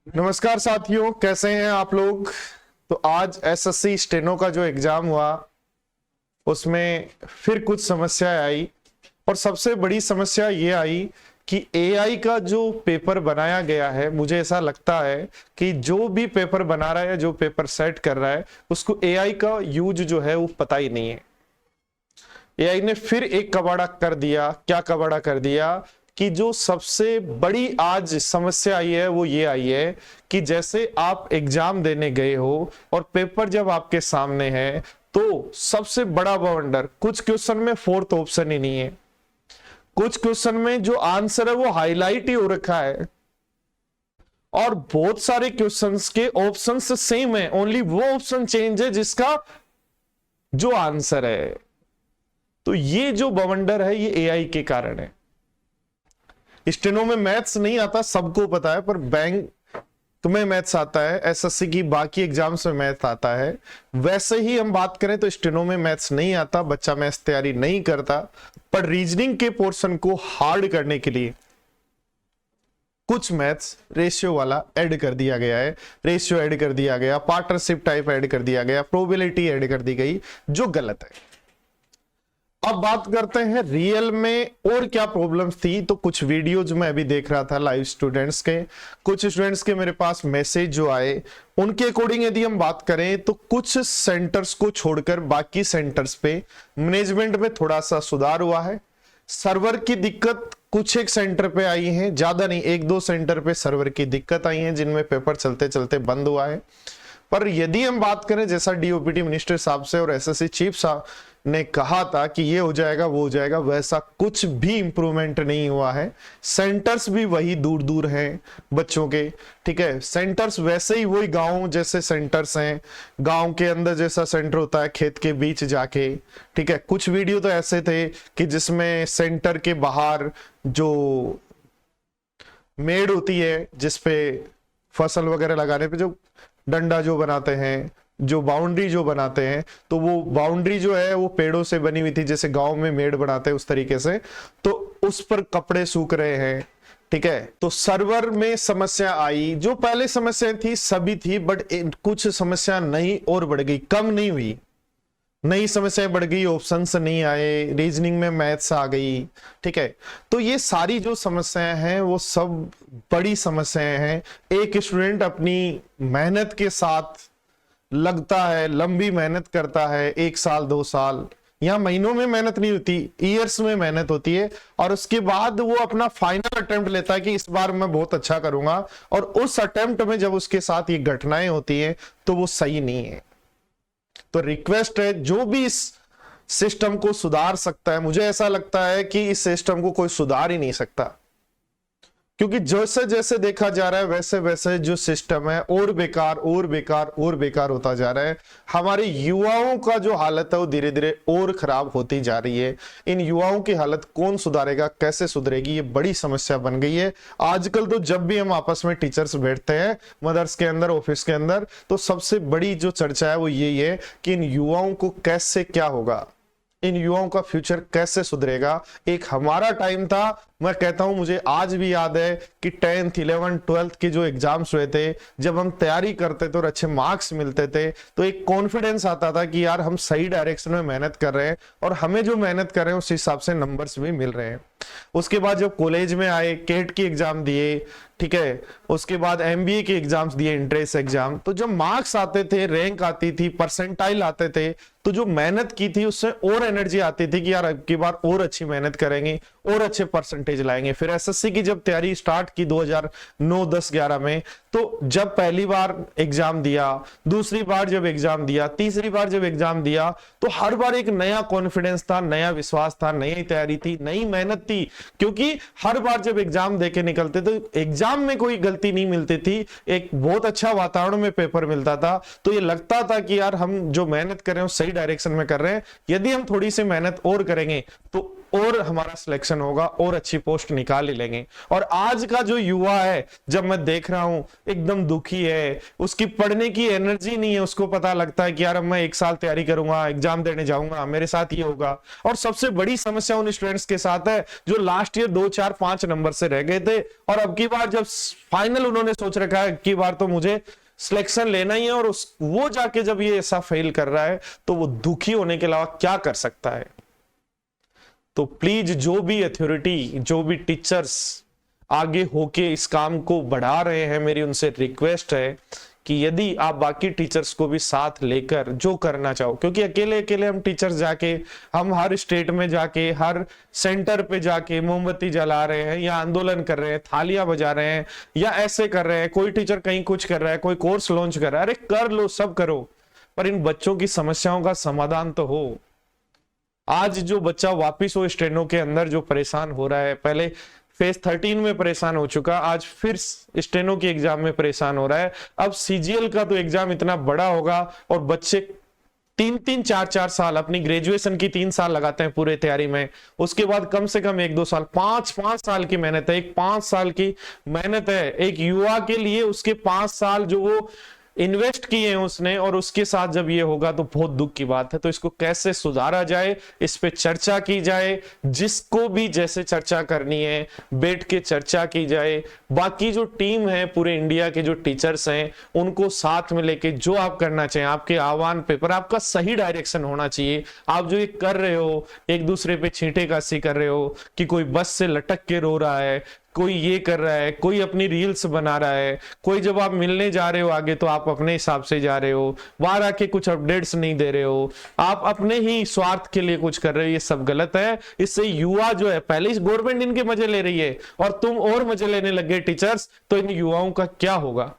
नमस्कार साथियों, कैसे हैं आप लोग। तो आज एसएससी स्टेनो का जो एग्जाम हुआ उसमें फिर कुछ समस्या आई और सबसे बड़ी समस्या ये आई कि एआई का जो पेपर बनाया गया है, मुझे ऐसा लगता है कि जो भी पेपर बना रहा है, जो पेपर सेट कर रहा है, उसको एआई का यूज जो है वो पता ही नहीं है। एआई ने फिर एक कबाड़ा कर दिया। क्या कबाड़ा कर दिया कि जो सबसे बड़ी आज समस्या आई है वो ये आई है कि जैसे आप एग्जाम देने गए हो और पेपर जब आपके सामने है तो सबसे बड़ा बवंडर, कुछ क्वेश्चन में फोर्थ ऑप्शन ही नहीं है, कुछ क्वेश्चन में जो आंसर है वो हाईलाइट ही हो रखा है और बहुत सारे क्वेश्चंस के ऑप्शंस सेम है, ओनली वो ऑप्शन चेंज है जिसका जो आंसर है। तो ये जो बवंडर है ये एआई के कारण है। स्टेनो में मैथ्स नहीं आता, सबको पता है, पर बैंक तुम्हें मैथ्स आता है, एसएससी की बाकी एग्जाम्स में मैथ्स आता है। वैसे ही हम बात करें तो स्टेनो में मैथ्स नहीं आता, बच्चा मैथ्स तैयारी नहीं करता, पर रीजनिंग के पोर्शन को हार्ड करने के लिए कुछ मैथ्स रेशियो वाला ऐड कर दिया गया है, रेशियो ऐड कर दिया गया, पार्टनरशिप टाइप ऐड कर दिया गया, प्रोबेबिलिटी ऐड कर दी गई, जो गलत है। अब बात करते हैं रियल में और क्या प्रॉब्लम्स थी। तो कुछ वीडियोज में अभी देख रहा था लाइव स्टूडेंट्स के, कुछ स्टूडेंट्स के मेरे पास मैसेज जो आए उनके अकॉर्डिंग यदि हम बात करें तो कुछ सेंटर्स को छोड़कर बाकी सेंटर्स पे मैनेजमेंट में थोड़ा सा सुधार हुआ है। सर्वर की दिक्कत कुछ एक सेंटर पे आई है, ज्यादा नहीं, एक दो सेंटर पे सर्वर की दिक्कत आई है जिनमें पेपर चलते चलते बंद हुआ है। पर यदि हम बात करें जैसा डीओपीटी मिनिस्टर साहब से और एसएससी चीफ साहब ने कहा था कि ये हो जाएगा वो हो जाएगा, वैसा कुछ भी इंप्रूवमेंट नहीं हुआ है। सेंटर्स भी वही दूर दूर हैं बच्चों के, ठीक है, सेंटर्स वैसे ही वही गांव जैसे सेंटर्स हैं, गांव के अंदर जैसा सेंटर होता है खेत के बीच जाके, ठीक है। कुछ वीडियो तो ऐसे थे कि जिसमें सेंटर के बाहर जो मेड़ होती है जिसपे फसल वगैरह लगाने पे जो डंडा जो बनाते हैं, जो बाउंड्री जो बनाते हैं, तो वो बाउंड्री जो है वो पेड़ों से बनी हुई थी, जैसे गांव में मेड़ बनाते हैं उस तरीके से, तो उस पर कपड़े सूख रहे हैं, ठीक है। तो सर्वर में समस्या आई, जो पहले समस्या थी सभी थी, बट कुछ समस्या नई और बढ़ गई, कम नहीं हुई, नई समस्याएं बढ़ गई, ऑप्शंस नहीं आए, रीजनिंग में मैथ्स आ गई, ठीक है। तो ये सारी जो समस्याएं हैं वो सब बड़ी समस्याएं हैं। एक स्टूडेंट अपनी मेहनत के साथ लगता है, लंबी मेहनत करता है, 1 साल 2 साल, यहाँ महीनों में मेहनत नहीं होती, ईयर्स में मेहनत होती है, और उसके बाद वो अपना फाइनल अटेम्प्ट लेता है कि इस बार मैं बहुत अच्छा करूंगा, और उस अटेम्प्ट में जब उसके साथ ये घटनाएं होती हैं तो वो सही नहीं है। तो रिक्वेस्ट है, जो भी इस सिस्टम को सुधार सकता है, मुझे ऐसा लगता है कि इस सिस्टम को कोई सुधार ही नहीं सकता, क्योंकि जैसे जैसे देखा जा रहा है वैसे वैसे जो सिस्टम है और बेकार और बेकार और बेकार होता जा रहा है। हमारे युवाओं का जो हालत है वो धीरे धीरे और खराब होती जा रही है। इन युवाओं की हालत कौन सुधारेगा, कैसे सुधरेगी, ये बड़ी समस्या बन गई है। आजकल तो जब भी हम आपस में टीचर्स बैठते हैं मदर्स के अंदर, ऑफिस के अंदर, तो सबसे बड़ी जो चर्चा है वो यही है कि इन युवाओं को कैसे क्या होगा, इन युवाओं का फ्यूचर कैसे सुधरेगा। एक हमारा टाइम था, मैं कहता हूं मुझे आज भी याद है कि 10th 11th 12th के जो एग्जाम्स हुए थे, जब हम तैयारी करते थे और अच्छे मार्क्स मिलते थे तो एक कॉन्फिडेंस आता था कि यार हम सही डायरेक्शन में मेहनत कर रहे हैं और हमें जो मेहनत कर रहे हैं उस हिसाब से नंबर्स भी मिल रहे हैं। उसके बाद जब कॉलेज में आए, केट की एग्जाम दिए, ठीक है, उसके बाद एमबीए के एग्जाम्स दिए, एंट्रेंस एग्जाम, तो जब मार्क्स आते थे, रैंक आती थी, परसेंटाइल आते थे, तो जो मेहनत की थी उससे और एनर्जी आती थी कि यार अब की बार और अच्छी मेहनत करेंगे और अच्छे परसेंटेज लाएंगे। फिर एसएससी की जब तैयारी स्टार्ट की 2009 10 11 में, तो जब पहली बार एग्जाम दिया, दूसरी बार जब एग्जाम दिया, तीसरी बार जब एग्जाम दिया, तो हर बार एक नया कॉन्फिडेंस था, नया विश्वास था, नई तैयारी थी, नई मेहनत थी, क्योंकि हर बार जब एग्जाम देके निकलते तो एग्जाम में कोई गलती नहीं मिलती थी, एक बहुत अच्छा वातावरण में पेपर मिलता था। तो ये लगता था कि यार हम जो मेहनत कर रहे हैं सही डायरेक्शन में कर रहे हैं, यदि हम थोड़ी सी मेहनत और करेंगे तो और हमारा सिलेक्शन होगा और अच्छी पोस्ट निकाल ही लेंगे। और आज का जो युवा है, जब मैं देख रहा हूं एकदम दुखी है, उसकी पढ़ने की एनर्जी नहीं है, उसको पता लगता है कि यार अब मैं 1 साल तैयारी करूंगा, एग्जाम देने जाऊंगा, मेरे साथ ये होगा। और सबसे बड़ी समस्या उन स्टूडेंट्स के साथ है जो लास्ट ईयर 2 4 5 नंबर से रह गए थे, और अब की बार जब फाइनल उन्होंने सोच रखा है कि बार तो मुझे सिलेक्शन लेना ही है, और वो जाके जब ये ऐसा फेल कर रहा है तो वो दुखी होने के अलावा क्या कर सकता है। तो प्लीज जो भी अथॉरिटी, जो भी टीचर्स आगे होके इस काम को बढ़ा रहे हैं, मेरी उनसे रिक्वेस्ट है कि यदि आप बाकी टीचर्स को भी साथ लेकर जो करना चाहो, क्योंकि अकेले अकेले हम टीचर्स जाके, हम हर स्टेट में जाके, हर सेंटर पे जाके मोमबत्ती जला रहे हैं या आंदोलन कर रहे हैं, थालियां बजा रहे हैं या ऐसे कर रहे हैं, कोई टीचर कहीं कुछ कर रहा है, कोई कोर्स लॉन्च कर रहा है, अरे कर लो, सब करो, पर इन बच्चों की समस्याओं का समाधान तो हो। आज जो बच्चा वापिस हो स्टेनो के अंदर जो परेशान हो रहा है, पहले फेज 13 में परेशान हो चुका, आज फिर स्टेनो के एग्जाम में परेशान हो रहा है, अब सीजीएल का तो एग्जाम इतना बड़ा होगा, और बच्चे 3-3 4-4 साल अपनी ग्रेजुएशन की 3 साल लगाते हैं पूरे तैयारी में, उसके बाद कम से कम 1-2 साल, 5-5 साल की मेहनत है, एक 5 साल की मेहनत है एक युवा के लिए, उसके 5 साल जो वो इन्वेस्ट किए हैं उसने, और उसके साथ जब ये होगा तो बहुत दुख की बात है। तो इसको कैसे सुधारा जाए, इस पे चर्चा की जाए, जिसको भी जैसे चर्चा करनी है बैठ के चर्चा की जाए। बाकी जो टीम है पूरे इंडिया के जो टीचर्स हैं उनको साथ में लेके जो आप करना चाहिए, आपके आह्वान पेपर, आपका सही डायरेक्शन होना चाहिए। आप जो ये कर रहे हो, एक दूसरे पे छींटे कासी कर रहे हो कि कोई बस से लटक के रो रहा है, कोई ये कर रहा है, कोई अपनी रील्स बना रहा है, कोई जब आप मिलने जा रहे हो आगे तो आप अपने हिसाब से जा रहे हो, बाहर आके कुछ अपडेट्स नहीं दे रहे हो, आप अपने ही स्वार्थ के लिए कुछ कर रहे हो, ये सब गलत है। इससे युवा जो है, पहले गवर्नमेंट इनके मजे ले रही है और तुम और मजे लेने लग गए टीचर्स, तो इन युवाओं का क्या होगा?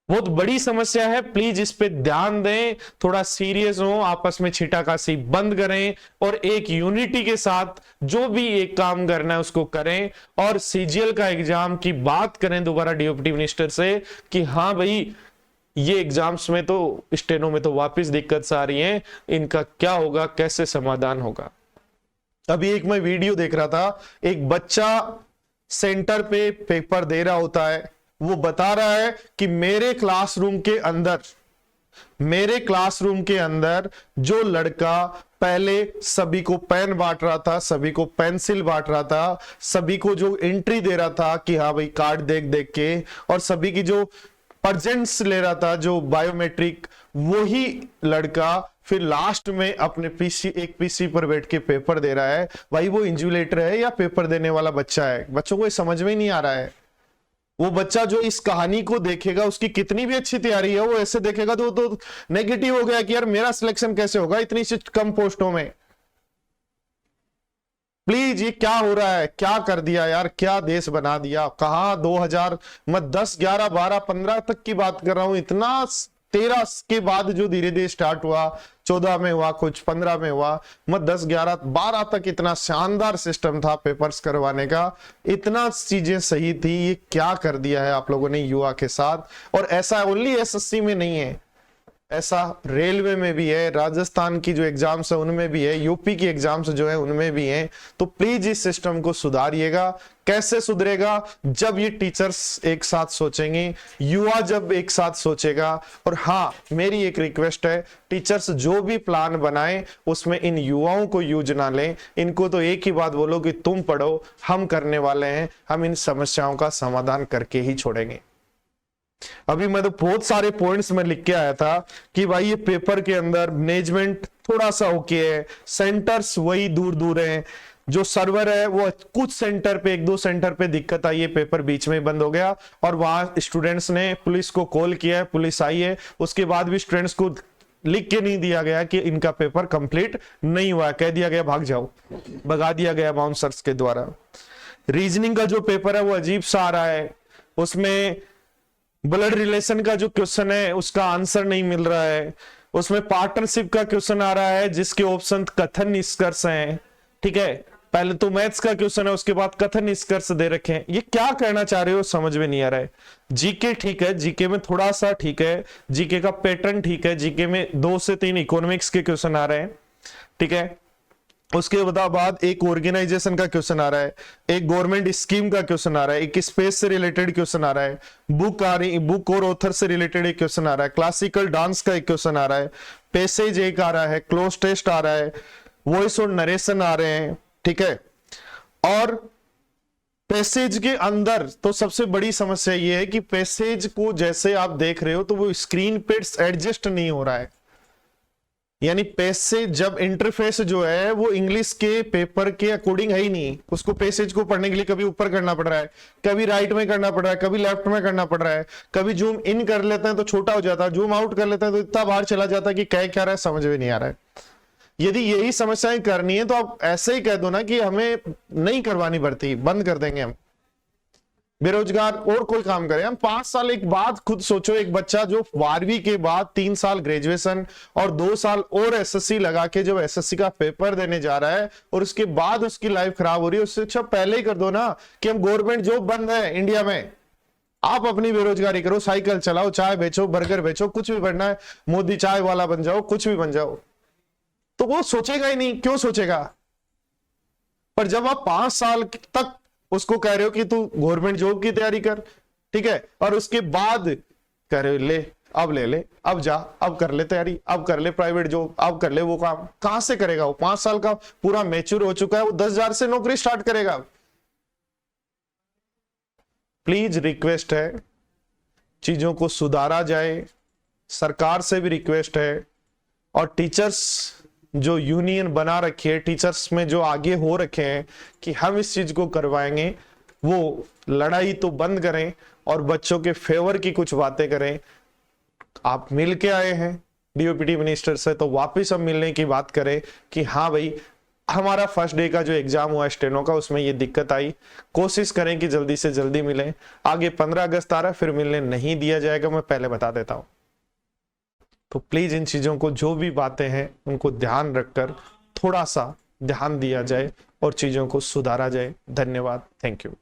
बहुत बड़ी समस्या है, प्लीज इस पे ध्यान दें, थोड़ा सीरियस हो, आपस में छींटाकाशी बंद करें और एक यूनिटी के साथ जो भी एक काम करना है उसको करें। और सीजीएल का एग्जाम की बात करें दोबारा डीओपीटी मिनिस्टर से कि हाँ भाई ये एग्जाम्स में तो, स्टेनो में तो वापस दिक्कत आ रही है, इनका क्या होगा, कैसे समाधान होगा। अभी एक मैं वीडियो देख रहा था, एक बच्चा सेंटर पे पेपर दे रहा होता है, वो बता रहा है कि मेरे क्लासरूम के अंदर जो लड़का पहले सभी को पेन बांट रहा था, सभी को पेंसिल बांट रहा था, सभी को जो एंट्री दे रहा था कि हाँ भाई कार्ड देख देख के, और सभी की जो प्रेजेंट्स ले रहा था, जो बायोमेट्रिक, वही लड़का फिर लास्ट में अपने एक पीसी पर बैठ के पेपर दे रहा है। भाई वो इन्विजिलेटर है या पेपर देने वाला बच्चा है? बच्चों को ये समझ में ही नहीं आ रहा है। वो बच्चा जो इस कहानी को देखेगा, उसकी कितनी भी अच्छी तैयारी है, वो ऐसे देखेगा तो नेगेटिव हो गया कि यार मेरा सिलेक्शन कैसे होगा इतनी सी कम पोस्टों में। प्लीज ये क्या हो रहा है, क्या कर दिया यार, क्या देश बना दिया। कहा 2000 मैं 10 11 12 15 तक की बात कर रहा हूं, इतना 13 के बाद जो धीरे धीरे स्टार्ट हुआ, 14 में हुआ, कुछ 15 में हुआ, मैं 10 11 12 तक इतना शानदार सिस्टम था पेपर्स करवाने का, इतना चीजें सही थी। ये क्या कर दिया है आप लोगों ने युवा के साथ। और ऐसा ओनली एसएससी में नहीं है, ऐसा रेलवे में भी है, राजस्थान की जो एग्जाम्स है उनमें भी है, यूपी की एग्जाम्स जो है उनमें भी है। तो प्लीज इस सिस्टम को सुधारिएगा। कैसे सुधरेगा? जब ये टीचर्स एक साथ सोचेंगे, युवा जब एक साथ सोचेगा। और हाँ, मेरी एक रिक्वेस्ट है, टीचर्स जो भी प्लान बनाएं उसमें इन युवाओं को यूज ना लें। इनको तो एक ही बात बोलो कि तुम पढ़ो, हम करने वाले हैं, हम इन समस्याओं का समाधान करके ही छोड़ेंगे। अभी मैं तो बहुत सारे पॉइंट्स में लिख के आया था कि भाई ये पेपर के अंदर मैनेजमेंट थोड़ा सा ओके है, सेंटर्स वही दूर दूर हैं, जो सर्वर है वो कुछ सेंटर पे, 1-2 सेंटर पे दिक्कत आई है, पेपर बीच में बंद हो गया और वहां स्टूडेंट्स ने पुलिस को कॉल किया है, पुलिस आई है, उसके बाद भी स्टूडेंट्स को लिख के नहीं दिया गया कि इनका पेपर कंप्लीट नहीं हुआ, कह दिया गया भाग जाओ, भगा दिया गया बाउंसर्स के द्वारा। रीजनिंग का जो पेपर है वो अजीब सा आ रहा है, उसमें ब्लड रिलेशन का जो क्वेश्चन है उसका आंसर नहीं मिल रहा है, उसमें पार्टनरशिप का क्वेश्चन आ रहा है जिसके ऑप्शन कथन निष्कर्ष हैं। ठीक है, पहले तो मैथ्स का क्वेश्चन है, उसके बाद कथन निष्कर्ष दे रखे हैं। ये क्या कहना चाह रहे हो समझ में नहीं आ रहा है। जीके ठीक है, जीके में थोड़ा सा ठीक है, जीके का पैटर्न ठीक है, जीके में 2 से 3 इकोनॉमिक्स के क्वेश्चन आ रहे हैं। ठीक है, उसके बाद एक ऑर्गेनाइजेशन का क्वेश्चन आ रहा है, एक गवर्नमेंट स्कीम का क्वेश्चन आ रहा है, एक स्पेस से रिलेटेड क्वेश्चन आ रहा है, बुक और ऑथर से रिलेटेड एक क्वेश्चन आ रहा है, क्लासिकल डांस का एक क्वेश्चन आ रहा है, पैसेज एक आ रहा है, क्लोज टेस्ट आ रहा है, वॉइस और नरेशन आ रहे हैं, ठीक है। और पैसेज के अंदर तो सबसे बड़ी समस्या यह है कि पैसेज को जैसे आप देख रहे हो तो वो स्क्रीन पे एडजस्ट नहीं हो रहा है, यानी पैसेज जब इंटरफेस जो है वो इंग्लिश के पेपर के अकॉर्डिंग है ही नहीं। उसको पैसेज को पढ़ने के लिए कभी ऊपर करना पड़ रहा है, कभी राइट में करना पड़ रहा है, कभी लेफ्ट में करना पड़ रहा है, कभी जूम इन कर लेते हैं तो छोटा हो जाता है, जूम आउट कर लेते हैं तो इतना बाहर चला जाता है कि कह क्या रहा है समझ में नहीं आ रहा है। यदि यही समस्याएं करनी है तो आप ऐसे ही कह दो ना कि हमें नहीं करवानी भर्ती, बंद कर देंगे हम, बेरोजगार और कोई काम करें हम। 5 साल, एक बात खुद सोचो, एक बच्चा जो 12वीं के बाद 3 साल ग्रेजुएशन और 2 साल और एसएससी लगा के जब एसएससी का पेपर देने जा रहा है और उसके बाद उसकी लाइफ खराब हो रही है, उससे अच्छा पहले ही कर दो ना कि हम गवर्नमेंट जॉब बंद है इंडिया में, आप अपनी बेरोजगारी करो, साइकिल चलाओ, चाय बेचो, बर्गर बेचो, कुछ भी बनना है, मोदी चाय वाला बन जाओ, कुछ भी बन जाओ। तो वो सोचेगा ही नहीं, क्यों सोचेगा। पर जब आप 5 साल तक उसको कह रहे हो कि तू गवर्नमेंट जॉब की तैयारी कर, ठीक है, और उसके बाद कह रहे हो ले अब ले ले, अब जा, अब कर ले तैयारी, अब कर ले प्राइवेट जॉब, अब कर ले वो काम, कहां से करेगा वो? 5 साल का पूरा मैच्योर हो चुका है, वो 10,000 से नौकरी स्टार्ट करेगा। प्लीज रिक्वेस्ट है, चीजों को सुधारा जाए, सरकार से भी रिक्वेस्ट है, और टीचर्स जो यूनियन बना रखी है, टीचर्स में जो आगे हो रखे हैं कि हम इस चीज को करवाएंगे, वो लड़ाई तो बंद करें और बच्चों के फेवर की कुछ बातें करें। आप मिल के आए हैं डीओपीटी मिनिस्टर से, तो वापस हम मिलने की बात करें कि हाँ भाई हमारा फर्स्ट डे का जो एग्जाम हुआ स्टेनो का, उसमें ये दिक्कत आई, कोशिश करें कि जल्दी से जल्दी मिलें। आगे 15 अगस्त आ रहा है, फिर मिलने नहीं दिया जाएगा, मैं पहले बता देता हूं। तो प्लीज इन चीजों को, जो भी बातें हैं उनको ध्यान रखकर थोड़ा सा ध्यान दिया जाए और चीजों को सुधारा जाए। धन्यवाद, थैंक यू।